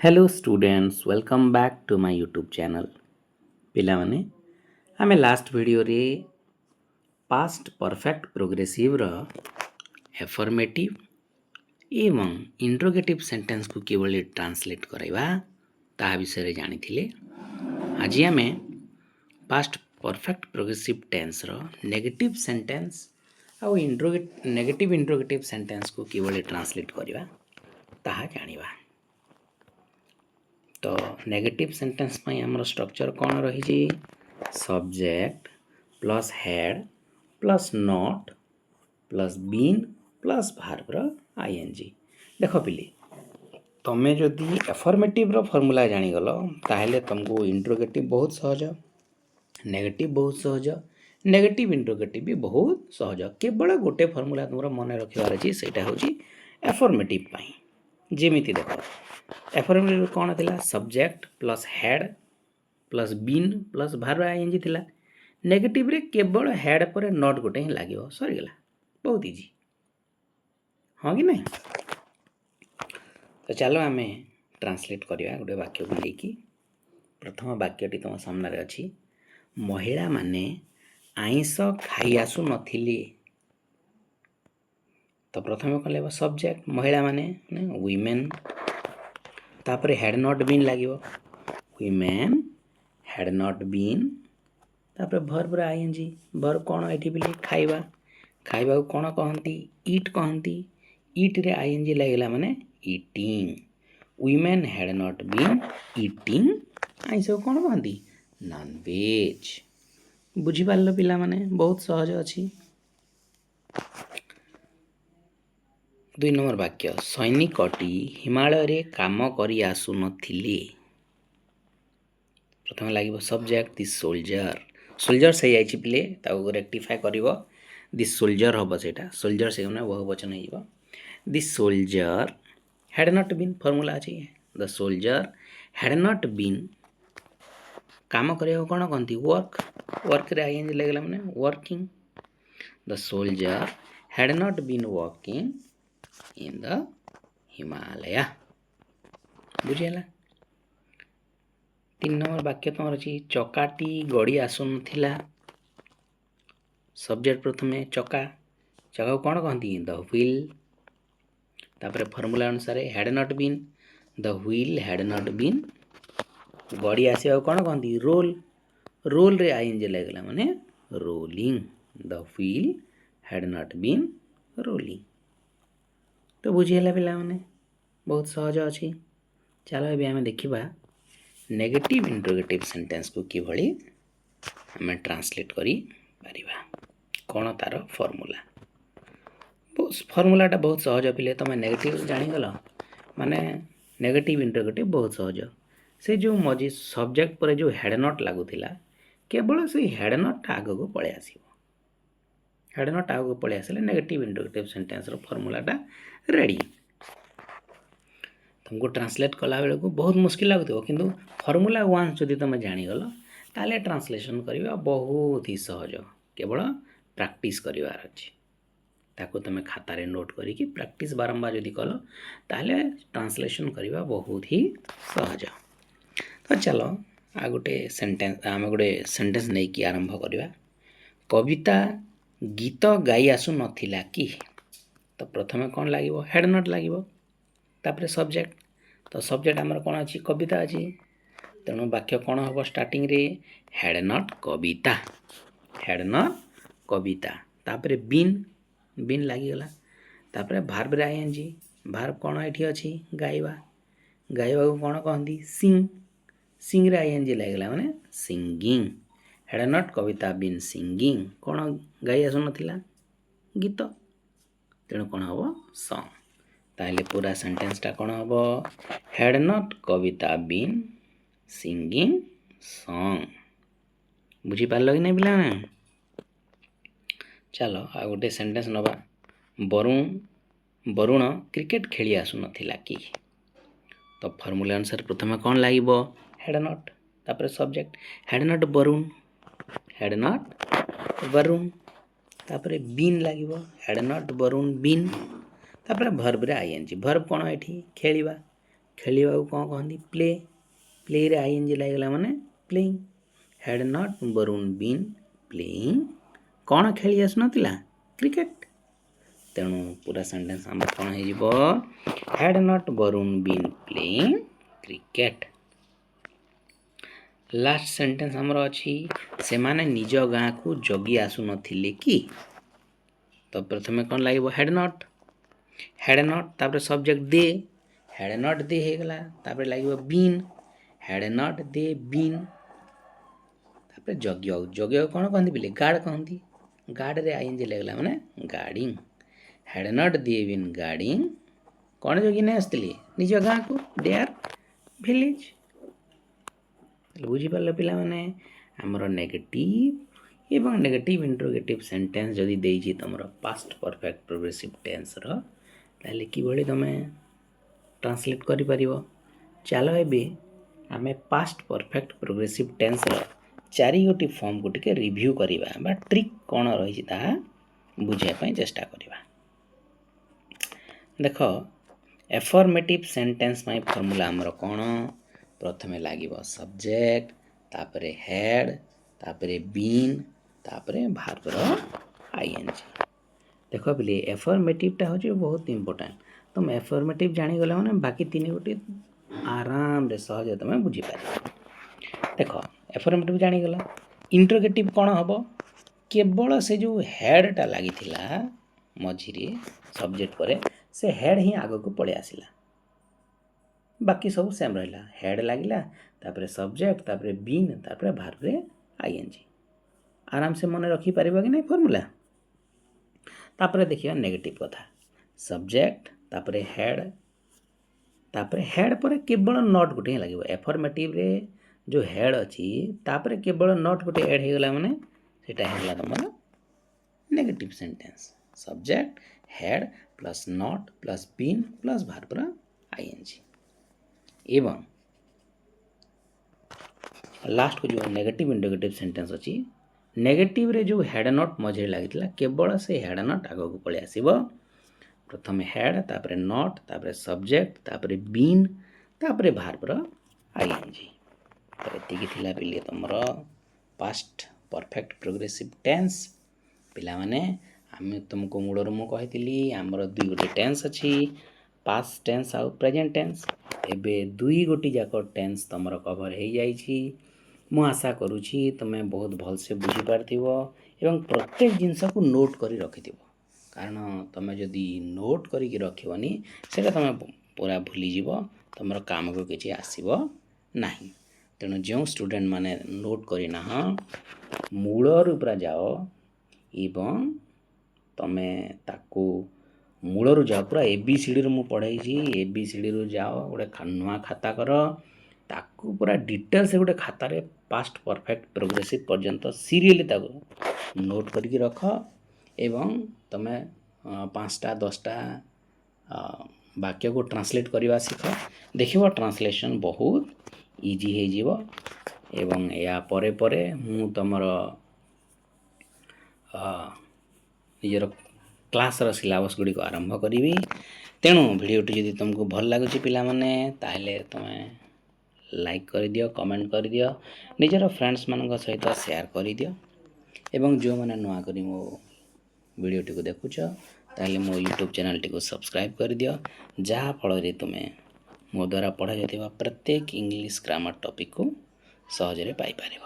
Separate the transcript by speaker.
Speaker 1: Hello students welcome back to my YouTube channel पिलामाने आमे last video रे past perfect progressive रो affirmative एवं इंट्रोगेटिव सेंटेंस को किभଳି ट्रांसलेट कराइबा ता विषय रे जानिथिले। आज आमे पास्ट परफेक्ट प्रोग्रेसिव टेंस रो नेगेटिव सेंटेंस आउ नेगेटिव इंट्रोगेटिव सेंटेंस को किभଳି ट्रांसलेट करिबा ताहा जानिबा। तो नेगेटिव सेंटेंस में आमर स्ट्रक्चर कौन रही subject plus had plus not plus been plus भार्बर आईएनजी। देख पिले तमें जदि एफर्मेटिव फॉर्मूला जानीगल ताहले तुमको इंट्रोगेटिव बहुत सहज, नेगेटिव बहुत सहज, नेगेटिव इंट्रोगेटिव भी बहुत सहज। केवल गोटे फॉर्मूला तुम मन रखार अच्छी से हूँ एफर्मेटिव। जेमिति देख एफर्मेटिव कौन थिला subject plus had plus been plus verb ING थिला। नेगेटिव रे केवल हेड पर नॉट गोटे ही लागियो सरीगला। बहुत इजी हाँ कि नहीं। तो चलो आमे ट्रांसलेट करिया गोटे वाक्य को लेकी। प्रथम वाक्यटी तुम सामने अच्छी महिला माने आइंस खाई आसु नथिले। तो प्रथम कौन लगे सब्जेक्ट महिला माने वीमेन तापर हेड नॉट बीन लगे वीमेन हेड नॉट बीन तापर भर्ब आईएनजी भर्ब कौन ये बोले खाइबा खाइबा को कौन कहती ईट कहती ईट रे आईएनजी लगेगा माने eating women had not been eating आइंस को कौन कहती नॉनवेज। बुझीपार पिला माने बहुत सहज अच्छी। 2 नंबर वाक्य सैनिकटी हिमालय रे काम करी आसु नथिले। प्रथम लगे सब्जेक्ट दिस सोल्जर सोल्जर से जाइए पिले रेक्टिफाए कर दिस सोल्जर हम से सोल्जर से बहुवचन हो this soldier had not been formula अच्छी the soldier had not been काम करिया कौन कहती वर्क वर्क रे आईएनजी लगला माने working the soldier had not been working in the Himalaya. बुझीगला। 3 नंबर वाक्य तुम अच्छी चकाटी गड़ी आसुन थिला। सब्जेक्ट प्रथमे चका चका कौन कहती द व्हील तापर फॉर्मूला अनुसार had not been the wheel had not been गड़ी आसवा कौन कहती रोल रोल रे आईएनजी लगला माने rolling the wheel had not been rolling. तो बुझीगला पिला माने बहुत सहज अच्छी। चलो अभी आम देखा नेगेटिव इंट्रोगेटिव सेंटेंस को किभଳି आम ट्रांसलेट करी परिबा कौन तार फॉर्मूला। फॉर्मूलाटा बहुत सहज पिले तुम नेगेटिव जानीगल माने नेगेटिव इंट्रोगेटिव बहुत सहज। से जो मझी सब्जेक्ट पर जो हेड नॉट लगुला केवल से हेड नॉट आग को पलि आस हेड नॉट आग को पलि आसले नेगेटिव इंट्रोगेटिव सेंटेंस फॉर्मूलाटा रेडी। तुमको ट्रांसलेट कला बेले को बहुत मुश्किल लगुव किंतु फॉर्मूला वान्स जदि तुम जानीगल ताले ट्रांसलेशन करवा बहुत ही सहज। केवल प्रैक्टिस करिवार अछि ताको तुम खातारे नोट करिकी प्रैक्टिस बारंबार जदि कल ताले ट्रांसलेशन करवा बहुत ही सहज। तो चलो आ गोटे सेंटेंस आम गोटे सेंटेंस नहीं कि आरंभ करवा कविता गीत गाई आसु नथिला कि। तो प्रथमे कौन लगे हेड नॉट लगे तापर सब्जेक्ट तो सब्जेक्ट आमर कौन अच्छी कविता अच्छी तेणु वाक्य कौन हम स्टार्टिंग रे had not Kavita had not Kavita तापर बीन बीन लगिगला तापर भार्ब रे आईएनजी भार्ब कौन ये अच्छी गाइबा गाइबा को कौन कहती सिंग सिंग रे आईएनजी लगला माने singing had not Kavita been singing कौन गाई आसु नथिला गीत तेणु कौन हम सॉन्ग। ताहले पूरा सेंटेंसटा कौन हम had not Kavita been singing song. बुझीपार कि नहीं पिला ने। चलो आ गोटे सेंटेंस नवा वरुण क्रिकेट खेली आसु नथिला कि। तो फॉर्मूला अनुसार प्रथम कौन लगे हेड नॉट तापर subject head not Varun head not Varun तापर बीन लगे हेड नॉट वरुण बीन तापर भर्ब रे आईएनजी भर्ब कौन ये खेलिबा ଖେଳିବାକୁ କ'ଣ କହନ୍ତି ପ୍ଲେ। ପ୍ଲେରେ ଆଇଏନଜି ଲାଗିଗଲା ମାନେ playing. Had not Barun been playing କ'ଣ ଖେଳି ଆସୁନଥିଲା କ୍ରିକେଟ୍। ତେଣୁ ପୁରା ସେଣ୍ଟେନ୍ସ ଆମର କ'ଣ ହେଇଯିବ had not Barun been playing cricket. Last sentence ଆମର ଅଛି ସେମାନେ ନିଜ ଗାଁକୁ ଜଗି ଆସୁନଥିଲେ କି। ତ ପ୍ରଥମେ କ'ଣ ଲାଗିବ ହ୍ୟାଡ୍ ନଟ୍ ତାପରେ subject they had not they ହେଇଗଲା। ତାପରେ ଲାଗିବ been had not they been. ତାପରେ ଜଗିବାକୁ କ'ଣ କହନ୍ତି ପିଲେ ଗାର୍ଡ଼ କହନ୍ତି। ଗାର୍ଡ଼ରେ ଆଇଏନଜି ଲାଗିଲା ମାନେ ଗାର୍ଡ଼ିଂ। ହ୍ୟାଡ୍ ନଟ୍ ଦେ ବିନ୍ ଗାର୍ଡ଼ିଂ କ'ଣ ଜଗି ନେଇ ଆସିଥିଲେ ନିଜ ଗାଁକୁ ଦେୟାର ଭିଲେଜ୍। ବୁଝିପାରିଲ ପିଲାମାନେ ଆମର ନେଗେଟିଭ୍ ଏବଂ ନେଗେଟିଭ୍ ଇଣ୍ଟରୋଗେଟିଭ୍ ସେଣ୍ଟେନ୍ସ ଯଦି ଦେଇଛି ତୁମର ପାଷ୍ଟ ପରଫେକ୍ଟ ପ୍ରୋଗ୍ରେସିଭ୍ ଟେନ୍ସର ତାହେଲେ କିଭଳି ତୁମେ ଟ୍ରାନ୍ସଲେଟ୍ କରିପାରିବ। ଚାଲ ଏବେ ଆମେ ପାଷ୍ଟ ପରଫେକ୍ଟ ପ୍ରୋଗ୍ରେସିଭ୍ ଟେନ୍ସର 4 ଫର୍ମକୁ ଟିକେ ରିଭ୍ୟୁ କରିବା ବା ଟ୍ରିକ୍ କ'ଣ ରହିଛି ତାହା ବୁଝିବା ପାଇଁ ଚେଷ୍ଟା କରିବା। ଦେଖ ଏଫର୍ମେଟିଭ୍ ସେଣ୍ଟେନ୍ସ ପାଇଁ ଫର୍ମୁଲା ଆମର କ'ଣ ପ୍ରଥମେ ଲାଗିବ ସବଜେକ୍ଟ ତାପରେ ହେଡ୍ ତାପରେ ବିନ୍ ତାପରେ ଭାର୍ବର ଆଇଏନଜି। ଦେଖ ପିଲେ ଏଫର୍ମେଟିଭଟା ହେଉଛି ବହୁତ ଇମ୍ପୋର୍ଟାଣ୍ଟ। ତୁମେ ଏଫର୍ମେଟିଭ୍ ଜାଣିଗଲେ ମାନେ ବାକି 3 ଆରାମରେ ସହଜରେ ତୁମେ ବୁଝିପାରିବ। ଦେଖ ଏଫର୍ମେଟିଭ୍ ଜାଣିଗଲା। ଇଣ୍ଟରୋଗେଟିଭ୍ କ'ଣ ହେବ କେବଳ ସେ ଯେଉଁ ହେଡ଼୍ଟା ଲାଗିଥିଲା ମଝିରେ ସବଜେକ୍ଟ ପରେ ସେ ହେଡ଼୍ ହିଁ ଆଗକୁ ପଳେଇ ଆସିଲା। ବାକି ସବୁ ସେମ୍ ରହିଲା ହେଡ଼୍ ଲାଗିଲା ତାପରେ ସବଜେକ୍ଟ ତାପରେ ବିନ୍ ତାପରେ ଭାର୍ବରେ ଆଇଏନଜି। ଆରାମସେ ମନେ ରଖିପାରିବ କି ନାହିଁ ଫର୍ମୁଲା। ତାପରେ ଦେଖିବା ନେଗେଟିଭ୍ କଥା ସବଜେକ୍ଟ ତାପରେ ହେଡ଼୍ ପରେ କେବଳ ନଟ୍ ଗୋଟେ ହିଁ ଲାଗିବ। ଏଫର୍ମେଟିଭ୍ରେ ଯେଉଁ ହେଡ଼୍ ଅଛି ତାପରେ କେବଳ ନଟ୍ ଗୋଟେ ଏଡ଼୍ ହେଇଗଲା ମାନେ ସେଇଟା ହେଇଗଲା ତୁମର negative sentence. Subject had plus not plus been plus ଭାର୍ବର ଆଇଏନଜି। ଏବଂ ଲାଷ୍ଟକୁ ଯେଉଁ ନେଗେଟିଭ୍ ଇଣ୍ଟରୋଗେଟିଭ୍ ସେଣ୍ଟେନ୍ସ ଅଛି ନେଗେଟିଭ୍ରେ ଯେଉଁ ହେଡ଼୍ ନଟ୍ ମଝିରେ ଲାଗିଥିଲା କେବଳ ସେ ହେଡ଼୍ ନଟ୍ ଆଗକୁ ପଳେଇ ଆସିବ। ପ୍ରଥମେ ହେଡ଼୍ ତାପରେ ନଟ୍ ତାପରେ ସବଜେକ୍ଟ ତାପରେ ବିନ୍ ତାପରେ ଭାର୍ବର ଆଇଏନଜି। ତ ଏତିକି ଥିଲା ପିଲେ ତୁମର ପାଷ୍ଟ ପରଫେକ୍ଟ ପ୍ରୋଗ୍ରେସିଭ୍ ଟେନ୍ସ। ପିଲାମାନେ ଆମେ ତୁମକୁ ମୂଳରୁ ମୁଁ କହିଥିଲି ଆମର 2 ଟେନ୍ସ ଅଛି ପାଷ୍ଟ ଟେନ୍ସ ଆଉ ପ୍ରେଜେଣ୍ଟ ଟେନ୍ସ। ଏବେ 2 ଯାକ ଟେନ୍ସ ତୁମର କଭର୍ ହେଇଯାଇଛି। ମୁଁ ଆଶା କରୁଛି ତୁମେ ବହୁତ ଭଲସେ ବୁଝିପାରିଥିବ ଏବଂ ପ୍ରତ୍ୟେକ ଜିନିଷକୁ ନୋଟ୍ କରି ରଖିଥିବ। କାରଣ ତୁମେ ଯଦି ନୋଟ୍ କରିକି ରଖିବନି ସେଇଟା ତୁମେ ପୁରା ଭୁଲିଯିବ ତୁମର କାମକୁ କିଛି ଆସିବ ନାହିଁ। ତେଣୁ ଯେଉଁ ଷ୍ଟୁଡେଣ୍ଟ ମାନେ ନୋଟ୍ କରିନାହଁ ମୂଳରୁ ପୁରା ଯାଅ ଏବଂ ତୁମେ ତାକୁ ମୂଳରୁ ଯାଅ ପୁରା ABCDରୁ ମୁଁ ପଢ଼େଇଛି ABCDରୁ ଯାଅ ଗୋଟେ ନୂଆ ଖାତା କର ତାକୁ ପୁରା ଡିଟେଲ୍ସ ଗୋଟେ ଖାତାରେ ପାଷ୍ଟ ପରଫେକ୍ଟ ପ୍ରୋଗ୍ରେସିଭ୍ ପର୍ଯ୍ୟନ୍ତ ସିରିଏଲି ତାକୁ ନୋଟ୍ କରିକି ରଖ ଏବଂ ତୁମେ 5ଟା 10ଟା ବାକ୍ୟକୁ ଟ୍ରାନ୍ସଲେଟ୍ କରିବା ଶିଖ। ଦେଖିବ ଟ୍ରାନ୍ସଲେସନ୍ ବହୁତ ଇଜି ହେଇଯିବ ଏବଂ ଏହା ପରେ ମୁଁ ତୁମର ନିଜର କ୍ଲାସ୍ର ସିଲାବସ୍ ଗୁଡ଼ିକ ଆରମ୍ଭ କରିବି। ତେଣୁ ଭିଡ଼ିଓଟି ଯଦି ତୁମକୁ ଭଲ ଲାଗୁଛି ପିଲାମାନେ ତାହେଲେ ତୁମେ ଲାଇକ୍ କରିଦିଅ କମେଣ୍ଟ କରିଦିଅ ନିଜର ଫ୍ରେଣ୍ଡସ୍ମାନଙ୍କ ସହିତ ସେୟାର କରିଦିଅ ଏବଂ ଯେଉଁମାନେ ନୂଆ କରି ମୋ ଭିଡ଼ିଓଟିକୁ ଦେଖୁଛ ତାହେଲେ ମୋ ୟୁଟ୍ୟୁବ୍ ଚ୍ୟାନେଲ୍ଟିକୁ ସବସ୍କ୍ରାଇବ୍ କରିଦିଅ ଯାହାଫଳରେ ତୁମେ ମୋ ଦ୍ୱାରା ପଢ଼ାଯାଇଥିବା ପ୍ରତ୍ୟେକ ଇଂଲିଶ ଗ୍ରାମାର ଟପିକ୍କୁ ସହଜରେ ପାଇପାରିବ।